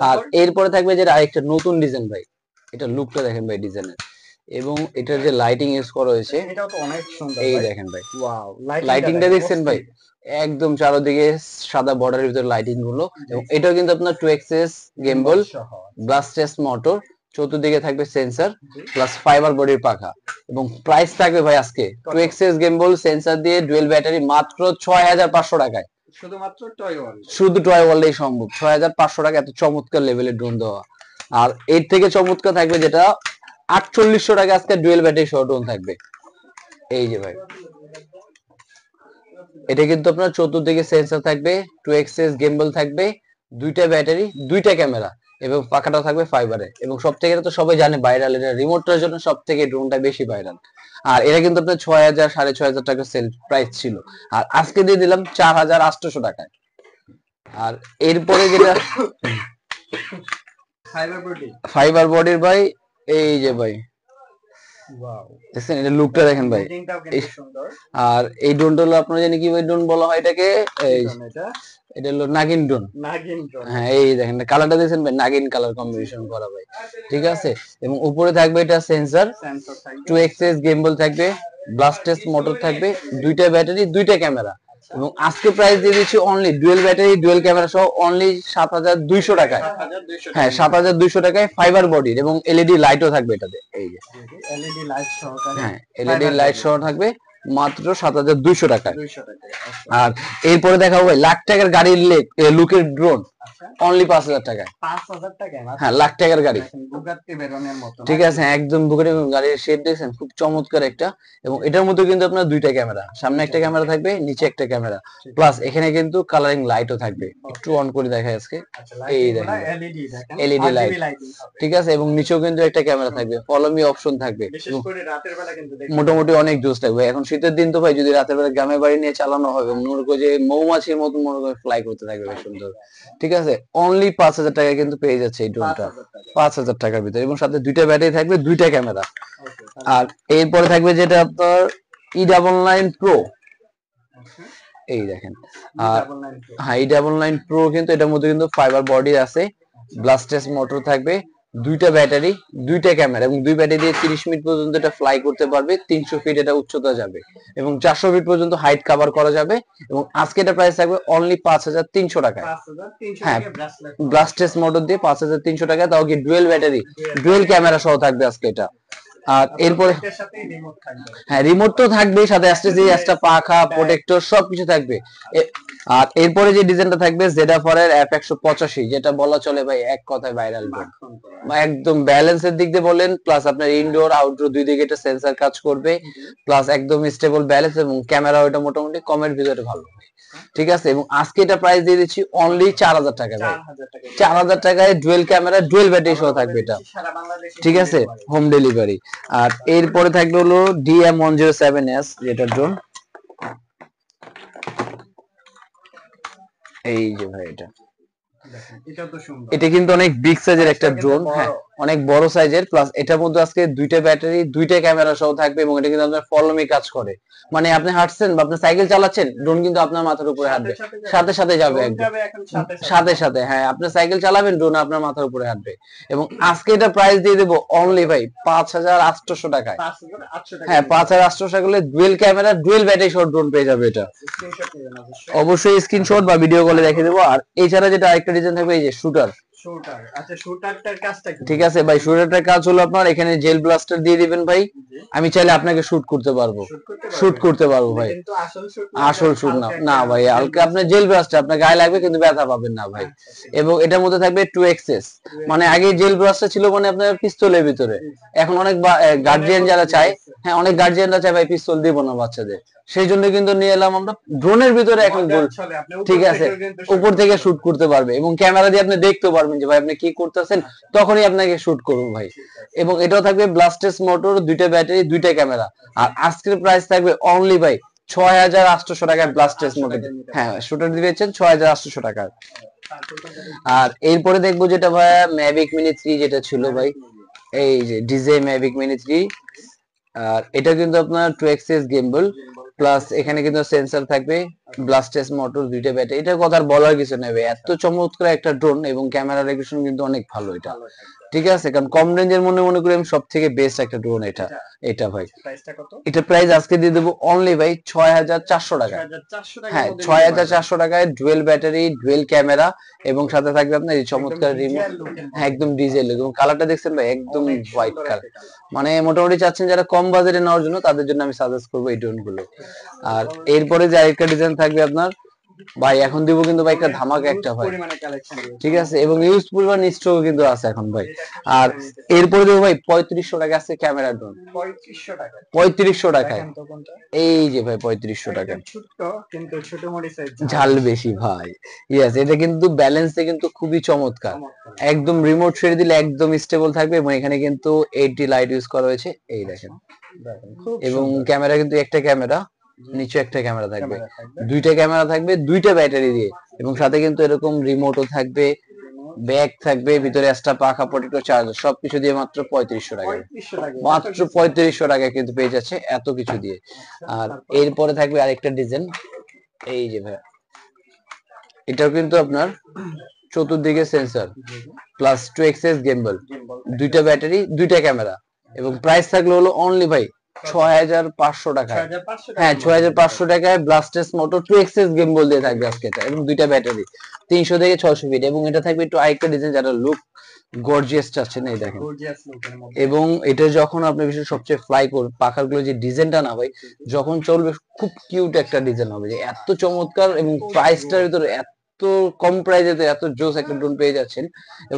আর এরপরে থাকবে যে আরেকটা নতুন ডিজাইন ভাই, এটা লুকটা দেখেন ভাই ডিজাইনের, এবং এটার যে লাইটিং ইউজ করা হয়েছে এটাও তো অনেক সুন্দর এই ভাই। দেখেন ভাই, ওয়াও, লাইটিংটা দেখছেন ভাই, একদম চারদিকে সাদা বর্ডারের ভিতরে লাইটিং গুলো, এবং এটাও কিন্তু আপনার 2 এক্সিস গিম্বল, ব্লাস্টেস মোটর, চতুর্দিকে থাকবে সেন্সর প্লাস ফাইবার বডির পাখা, এবং প্রাইস থাকবে ভাই আজকে 2 এক্সিস গিম্বল সেন্সর দিয়ে ডুয়েল ব্যাটারি মাত্র 6500 টাকায়। শুধুমাত্র টয় ওয়ার্ল্ড, শুধু টয় ওয়ার্ল্ডেই সম্ভব 6500 টাকা এত চমৎকার লেভেলের ড্রোন দেওয়া। আর এর থেকে চমৎকার থাকবে যেটা 4800 টাকা আজকে ডুয়েল ব্যাটারি সহ ড্রোন থাকবে। এই যে ভাই, এটা কিন্তু আপনার চতুর্দিকে সেন্সর থাকবে, 2 এক্সিস গিম্বল থাকবে, দুইটা ব্যাটারি, দুইটা ক্যামেরা, এবং পাখাটা থাকবে ফাইবারে, এবং সব থেকে তো সবাই জানে ভাইরাল, এটা রিমোটটার জন্য সব থেকে ড্রোনটা বেশি ভাইরাল। আর এটা কিন্তু আপনার 6000 6500 টাকা সেল প্রাইস ছিল, আর আজকে দিয়ে দিলাম 4800 টাকায়। আর এরপরে যেটা ফাইবার বডির ভাই, এই যে ভাই দেখছেন এটা লুকটা দেখেন ভাই, আর এই ড্রোনটা হলো আপনারা জানি কি ভাই ড্রোন বলা হয় এটাকে, এটা হলো নাগিন ড্রোন। হ্যাঁ এই দেখেন কালারটা দেখছেন ভাই, নাগিন কালার কম্বিনেশন করা ভাই, ঠিক আছে। এবং উপরে থাকবে এটা সেন্সর, 2 এক্সিস গিম্বল থাকবে, ব্লাস্টেস মোটর থাকবে, দুইটা ব্যাটারি, দুইটা ক্যামেরা, এবং আজকে প্রাইস দিয়ে দিচ্ছি only dual battery dual camera সহ অনলি 7200 টাকায়। হ্যাঁ 7200 টাকায় ফাইবার বডির, এবং এলইডি লাইটও থাকবে এটাতে, এই যে এলইডি লাইট সহকারে, হ্যাঁ এলইডি লাইট সহ থাকবে মাত্র 7200 টাকায়। আর এরপরে দেখাবো ভাই লাখ টাকার গাড়ির লুকের ড্রোন অনলি 5000 টাকায়। 5000 টাকায় হ্যাঁ লাখ টাকার গাড়ি, বুগাত্তি ভেরনের মতো, ঠিক আছে একদম বুগাটি গাড়ির শেপ দেখছেন খুব চমৎকার একটা, এবং এটার মধ্যে কিন্তু আপনার দুইটা ক্যামেরা, সামনে একটা ক্যামেরা থাকবে, নিচে একটা ক্যামেরা, প্লাস এখানে কিন্তু কালারিং লাইটও থাকবে, একটু অন করে দেখাই আজকে, এই দেখেন এলইডি লাইট, ঠিক আছে, এবং নিচেও কিন্তু একটা ক্যামেরা থাকবে, ফলো মি অপশন থাকবে, মোটামুটি অনেক জোস থাকবে। এখন শীতের দিন তো ভাই যদি রাতের বেলা গ্রামের বাড়ি নিয়ে চালানো হবে মনে করো যে মৌমাছির মতো মনে করে ফ্লাই করতে থাকবে সুন্দর, ঠিক আছে অনলি 5000 টাকা কিন্তু পেয়ে যাচ্ছে এই ড্রোনটা, 5000 টাকার ভিতরে, এবং সাথে দুইটা ব্যাটারি থাকবে, দুইটা ক্যামেরা। আর এরপরে থাকবে যেটা আপনার E99 প্রো, এই দেখেন, আর হ্যাঁ E99 প্রো কিন্তু এটার মধ্যে কিন্তু ফাইবার বডি আছে, ব্লাস্টেস মোটর থাকবে, দুইটা ব্যাটারি, দুইটা ক্যামেরা, এবং দুই ব্যাটারি দিয়ে 30 মিনিট পর্যন্ত এটা ফ্লাই করতে পারবে, 300 ফিট এটা উচ্চতা যাবে, এবং 400 ফিট পর্যন্ত হাইট কভার করা যাবে, এবং আজকে এটা প্রাইস থাকবে অনলি 5300 টাকায়। হ্যাঁ ব্লাস্টেস মোটর দিয়ে 5300 টাকায়, তাও কি ডুয়েল ব্যাটারি ডুয়েল ক্যামেরা সহ থাকবে আজকে এটা। আর এরপরে হ্যাঁ রিমোট তো থাকবেই, সাথে এক্সট্রা পাখা, প্রোটেক্টর সবকিছু থাকবে। আর এরপরে যে ডিজাইনটা থাকবে জেডাফার এর F185, যেটা বলা চলে ভাই এক কথায় ভাইরাল ড্রোন, একদম ব্যালেন্সের দিক দিয়ে বলেন, প্লাস আপনার ইনডোর আউটডোর দুই দিকে এটা সেন্সর কাজ করবে, প্লাস একদম স্টেবল ব্যালেন্স, এবং ক্যামেরা ওটা মোটামুটি কমের ভিতরে ভালো, ঠিক আছে। এবং আজকে এটা প্রাইস দিয়ে দিচ্ছি অনলি 4000 টাকা ভাই, 4000 টাকায় ডুয়েল ক্যামেরা ডুয়েল ব্যাটারি সহ থাকবে এটা, ঠিক আছে হোম ডেলিভারি। আর এরপরে থাকবে হলো DM107S, যেটা ড্রোন, এই যে ভাই এটা কিন্তু অনেক বিগ সাইজের একটা ড্রোন, হ্যাঁ অনেক বড় সাইজের, প্লাস এটার মধ্যে আজকে দুইটা ব্যাটারি, দুইটা ক্যামেরা সহ থাকবে, এবং এটা কিন্তু আপনার ফলো মি কাজ করে, মানে আপনি হাঁটছেন বা আপনি সাইকেল চালাচ্ছেন ড্রোন কিন্তু আপনার মাথার উপরে হাঁটবে, সাথে সাথে যাবে একদম সাথে সাথে, হ্যাঁ আপনি সাইকেল চালাবেন ড্রোন আপনার মাথার উপরে হাঁটবে। এবং আজকে এটা প্রাইস দিয়ে দেবো অনলি ভাই 5800 টাকায়। হ্যাঁ 5800 টাকা হলে ডুয়েল ক্যামেরা ডুয়েল ব্যাটারি সহ ড্রোন পেয়ে যাবে এটা, অবশ্যই স্ক্রিনশট বা ভিডিও কলে দেখিয়ে দেবো। আর এছাড়া যেটা আরেকটা ডিজাইন থাকবে এই যে শুটার, আচ্ছা শুটারটার কাজটা কি? ঠিক আছে ভাই শুটারটার কাজ হলো আপনার এখানে জেল ব্লাস্টার দিয়ে দিবেন ভাই, আমি চাইলে আপনাকে শুট করতে পারবো, শুট করতে পারবো ভাই, কিন্তু আসল শুট না, না ভাই হালকা আপনার জেল ব্লাস্টার আপনার গায়ে লাগবে কিন্তু ব্যথা পাবেন না ভাই। এবং এটার মধ্যে থাকবে 2 এক্সেস, মানে আগে জেল ব্লাস্টার ছিল মানে আপনার পিস্তলের ভিতরে, এখন অনেক গার্জিয়ান যারা চায়, হ্যাঁ অনেক গার্জিয়ানরা চায় ভাই পিস্তল দিব না বাচ্চাদের, সেই জন্য কিন্তু নিয়ে এলাম আমরা ড্রোনের ভিতরে এখন, ঠিক আছে উপর থেকে শুট করতে পারবে, এবং ক্যামেরা দিয়ে আপনি দেখতে পারবেন যে ভাই আপনি কি করতেছেন, তখনই আপনাকে শুট করবো ভাই। এবং এটাও থাকবে ব্লাস্টেস মোটর, দুইটা ব্যাটারি, দুইটা ক্যামেরা। আর আজকের প্রাইস থাকবে অনলি ভাই 6800 টাকায় ব্লাস্টেস মোটর, হ্যাঁ শুটার দিয়েছেন 6800 টাকায়। আর এরপরে দেখবো যেটা ভাই ম্যাভিক মিনি 3 যেটা ছিল ভাই, এই যে ডিজে ম্যাভিক মিনি 3, আর এটা কিন্তু আপনার 2 এক্সিস গিম্বল, প্লাস এখানে কিন্তু সেন্সর থাকবে, ব্লাস্টেস মোটর, দুইটা ব্যাটারি। এটা কথা আর বলার কিছু নেই ভাই, এত চমৎকার একটা ড্রোন এবং ক্যামেরা রেজলিউশন কিন্তু অনেক ভালো এটা। ঠিক আছে, কারণ কম রেঞ্জের মনে করি আমি সব থেকে বেস্ট একটা ড্রোন এটা। এটা ভাই প্রাইসটা কত? এটা প্রাইস আজকে দিয়ে দেবো অনলি ভাই 6400 টাকা। 6400 টাকা। হ্যাঁ 6400 টাকায় ডুয়েল ব্যাটারি, ডুয়েল ক্যামেরা এবং সাথে থাকবে আপনার এই চমৎকার রিমোট। হ্যাঁ একদম ডিজেল এবং কালারটা দেখছেন ভাই একদম হোয়াইট কালার। মানে মোটামুটি চাচ্ছেন যারা কম বাজেটে নেওয়ার জন্য, তাদের জন্য আমি সাজেস্ট করবো এই ড্রোন গুলো। আর এরপরে যে আরেকটা ডিজাইন থাকবে আপনার ভাই, এখন দিব কিন্তু ভাই একটা ধামাকা একটা ভাই। ঠিক আছে, এবং ইউজ পরিমাণ স্টক কিন্তু আছে এখন ভাই। আর এরপরে দেবো ভাই 3500 টাকা আছে ক্যামেরা ড্রোন। 3500 টাকা। 3500 টাকায় এই যে ভাই 3500 টাকা। ছোট কিন্তু ছোট মডেল সাইজ, ঝাল বেশি ভাই। ইয়েস, এটা কিন্তু ব্যালেন্সে কিন্তু খুবই চমৎকার, একদম রিমোট ছেড়ে দিলে একদম স্টেবল থাকবে। এবং এখানে কিন্তু 8D লাইট ইউজ করা হয়েছে, এই দেখেন। এবং ক্যামেরা কিন্তু একটা ক্যামেরা, নিচে একটা ক্যামেরা থাকবে, দুইটা ক্যামেরা থাকবে, দুইটা ব্যাটারি দিয়ে। এবং সাথে কিন্তু এরকম রিমোটও থাকবে, ব্যাগ থাকবে, ভিতরে এক্সট্রা পাখা, প্রোটেক্টর, চার্জার, সবকিছু দিয়ে মাত্র 3500 টাকায়। মাত্র 3500 টাকায় কিন্তু পেয়ে যাচ্ছে এত কিছু দিয়ে। আর এরপরে থাকবে আরেকটা ডিজাইন, এই যে ভাই এটাও কিন্তু আপনার চতুর্দিকে সেন্সর প্লাস 2xx গিম্বল, দুইটা ব্যাটারি, দুইটা ক্যামেরা। এবং প্রাইস থাকলে হলো অনলি ভাই 6500 টাকায়। হ্যাঁ 6500 টাকায় ব্লাস্টেস মোটর 2xx গিম্বল দিয়ে থাকবে আজকে এটা, এবং দুইটা ব্যাটারি, 300 থেকে 600 ফিট। এবং এটা থাকবে একটু আরেকটা ডিজাইন যারা লুক গর্জিয়াস চাচ্ছেন, এই দেখেন। এবং এটা যখন আপনি বিশেষ সবচেয়ে ফ্লাই করবেন, পাখাগুলো যে ডিজাইনটা না ভাই যখন চলবে খুব কিউট একটা ডিজাইন হবে, যে এত চমৎকার। এবং প্রাইসটার ভিতরে এত কম প্রাইসে এত জোস একটা ড্রোন পেয়ে যাচ্ছেন।